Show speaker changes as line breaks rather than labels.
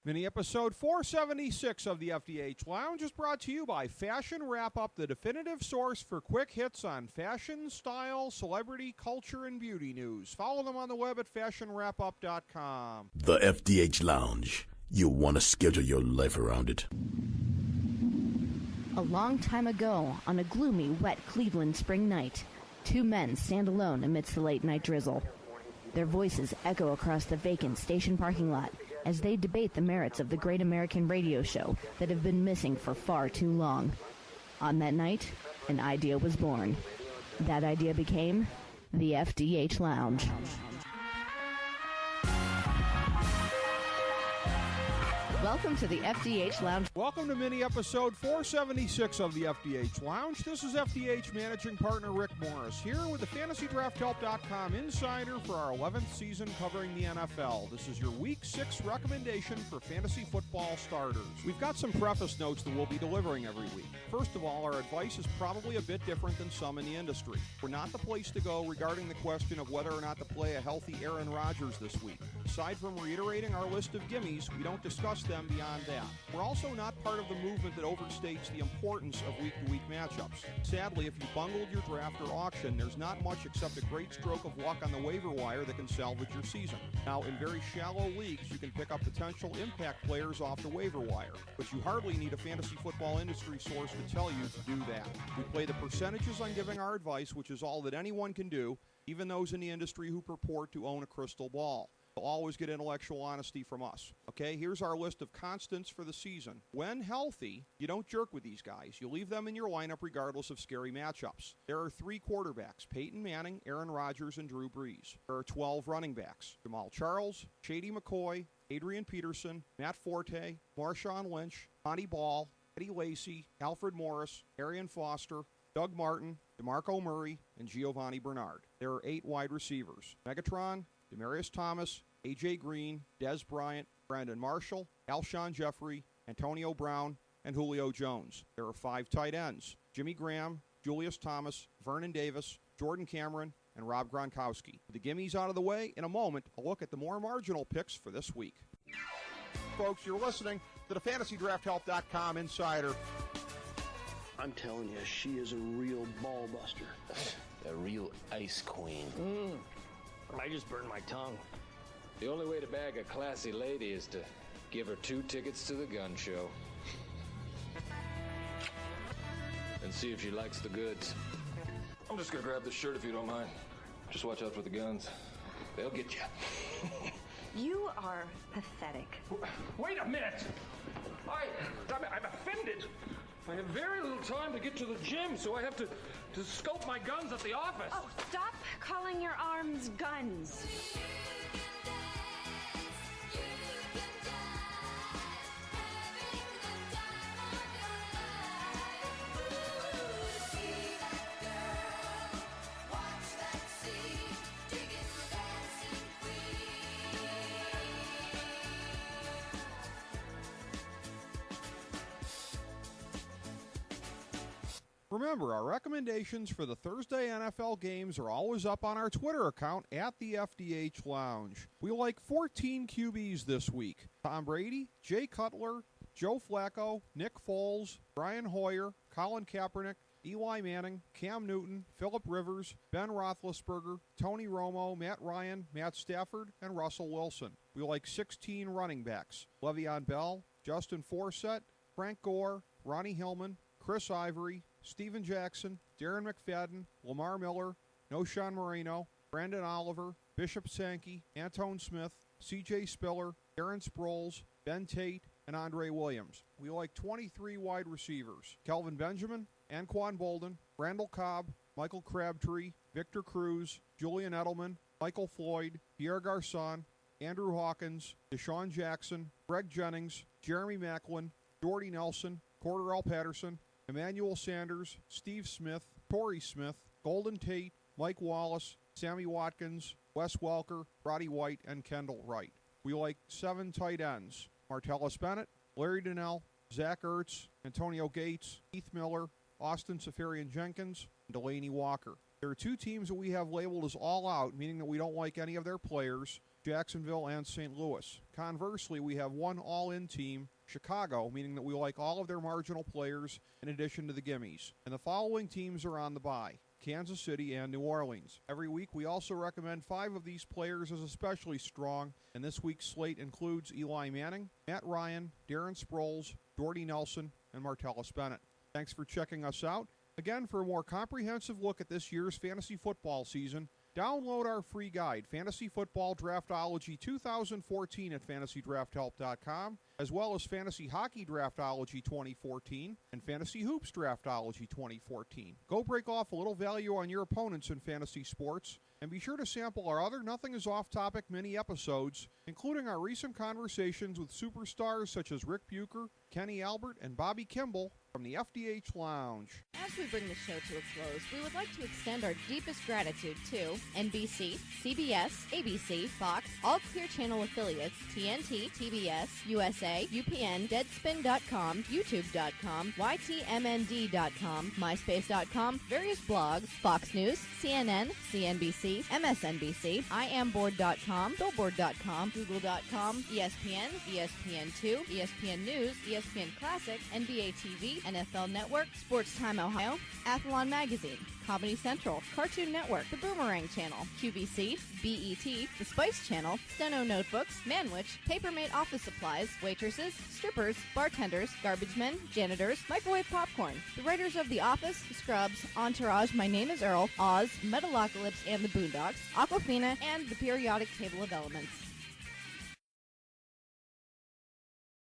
Mini episode 476 of the FDH Lounge is brought to you by Fashion Wrap Up, the definitive source for quick hits on fashion, style, celebrity, culture, and beauty news. Follow them on the web at fashionwrapup.com.
The FDH Lounge. You'll want to schedule your life around it.
A long time ago, on a gloomy, wet Cleveland spring night, two men stand alone amidst the late-night drizzle. Their voices echo across the vacant station parking lot as they debate the merits of the great American radio show that have been missing for far too long. On that night, an idea was born. That idea became the FDH Lounge. Welcome to the FDH Lounge.
Welcome to mini episode 476 of the FDH Lounge. This is FDH managing partner Rick Morris here with the FantasyDraftHelp.com insider for our 11th season covering the NFL. This is your Week 6 recommendation for fantasy football starters. We've got some preface notes that we'll be delivering every week. First of all, our advice is probably a bit different than some in the industry. We're not the place to go regarding the question of whether or not to play a healthy Aaron Rodgers this week. Aside from reiterating our list of gimmies, we don't discuss them beyond that. We're also not part of the movement that overstates the importance of week-to-week matchups. Sadly, if you bungled your draft or auction, there's not much except a great stroke of luck on the waiver wire that can salvage your season. Now, in very shallow leagues, you can pick up potential impact players off the waiver wire, but you hardly need a fantasy football industry source to tell you to do that. We play the percentages on giving our advice, which is all that anyone can do, even those in the industry who purport to own a crystal ball. You'll always get intellectual honesty from us. Okay, here's our list of constants for the season. When healthy, you don't jerk with these guys. You leave them in your lineup regardless of scary matchups. There are 3 quarterbacks, Peyton Manning, Aaron Rodgers, and Drew Brees. There are 12 running backs, Jamal Charles, Shady McCoy, Adrian Peterson, Matt Forte, Marshawn Lynch, Monty Ball, Eddie Lacy, Alfred Morris, Arian Foster, Doug Martin, DeMarco Murray, and Giovanni Bernard. There are 8 wide receivers, Megatron, Demaryius Thomas, A.J. Green, Dez Bryant, Brandon Marshall, Alshon Jeffrey, Antonio Brown, and Julio Jones. There are 5 tight ends, Jimmy Graham, Julius Thomas, Vernon Davis, Jordan Cameron, and Rob Gronkowski. With the gimmies out of the way, in a moment, a look at the more marginal picks for this week. Folks, you're listening to the FantasyDraftHelp.com insider.
I'm telling you, she is a real ball buster.
A real ice queen.
I just burned my tongue.
The only way to bag a classy lady is to give her 2 tickets to the gun show. And see if she likes the goods. I'm just gonna grab this shirt if you don't mind. Just watch out for the guns. They'll get you.
You are pathetic.
Wait a minute! I'm offended. I have very little time to get to the gym, so I have to scope my guns at the office.
Oh, stop calling your arms guns.
Remember, our recommendations for the Thursday NFL games are always up on our Twitter account at the FDH Lounge. We like 14 QBs this week. Tom Brady, Jay Cutler, Joe Flacco, Nick Foles, Brian Hoyer, Colin Kaepernick, Eli Manning, Cam Newton, Phillip Rivers, Ben Roethlisberger, Tony Romo, Matt Ryan, Matt Stafford, and Russell Wilson. We like 16 running backs. Le'Veon Bell, Justin Forsett, Frank Gore, Ronnie Hillman, Chris Ivory, Steven Jackson, Darren McFadden, Lamar Miller, Noshawn Moreno, Brandon Oliver, Bishop Sankey, Antone Smith, C.J. Spiller, Aaron Sproles, Ben Tate, and Andre Williams. We like 23 wide receivers. Kelvin Benjamin, Anquan Bolden, Randall Cobb, Michael Crabtree, Victor Cruz, Julian Edelman, Michael Floyd, Pierre Garçon, Andrew Hawkins, Deshaun Jackson, Greg Jennings, Jeremy Maclin, Jordy Nelson, Cordarrelle Patterson, Emmanuel Sanders, Steve Smith, Torrey Smith, Golden Tate, Mike Wallace, Sammy Watkins, Wes Welker, Roddy White, and Kendall Wright. We like 7 tight ends, Martellus Bennett, Larry Donnell, Zach Ertz, Antonio Gates, Keith Miller, Austin Seferian-Jenkins, and Delaney Walker. There are 2 teams that we have labeled as all out, meaning that we don't like any of their players. Jacksonville, and St. Louis. Conversely, we have one all-in team, Chicago, meaning that we like all of their marginal players in addition to the gimmies. And the following teams are on the bye: Kansas City and New Orleans. Every week, we also recommend 5 of these players as especially strong, and this week's slate includes Eli Manning, Matt Ryan, Darren Sproles, Jordy Nelson, and Martellus Bennett. Thanks for checking us out. Again, for a more comprehensive look at this year's fantasy football season, download our free guide, Fantasy Football Draftology 2014 at FantasyDraftHelp.com, as well as Fantasy Hockey Draftology 2014 and Fantasy Hoops Draftology 2014. Go break off a little value on your opponents in fantasy sports, and be sure to sample our other Nothing is Off Topic mini episodes, including our recent conversations with superstars such as Rick Bucher, Kenny Albert, and Bobby Kimball from the FDH Lounge.
As we bring the show to a close, we would like to extend our deepest gratitude to NBC, CBS, ABC, Fox, all Clear Channel affiliates, TNT, TBS, USA, UPN, Deadspin.com, YouTube.com, YTMND.com, MySpace.com, various blogs, Fox News, CNN, CNBC, MSNBC, IamBoard.com, Billboard.com, Google.com, ESPN, ESPN2, ESPN News, ESPN Classic, NBA TV, NFL Network, Sports Time Ohio, Athlon Magazine, Comedy Central, Cartoon Network, The Boomerang Channel, QVC, BET, The Spice Channel, Steno Notebooks, Manwich, Papermate Office Supplies, waitresses, strippers, bartenders, garbage men, janitors, microwave popcorn, the writers of The Office, Scrubs, Entourage, My Name is Earl, Oz, Metalocalypse and the Boondocks, Aquafina, and the Periodic Table of Elements.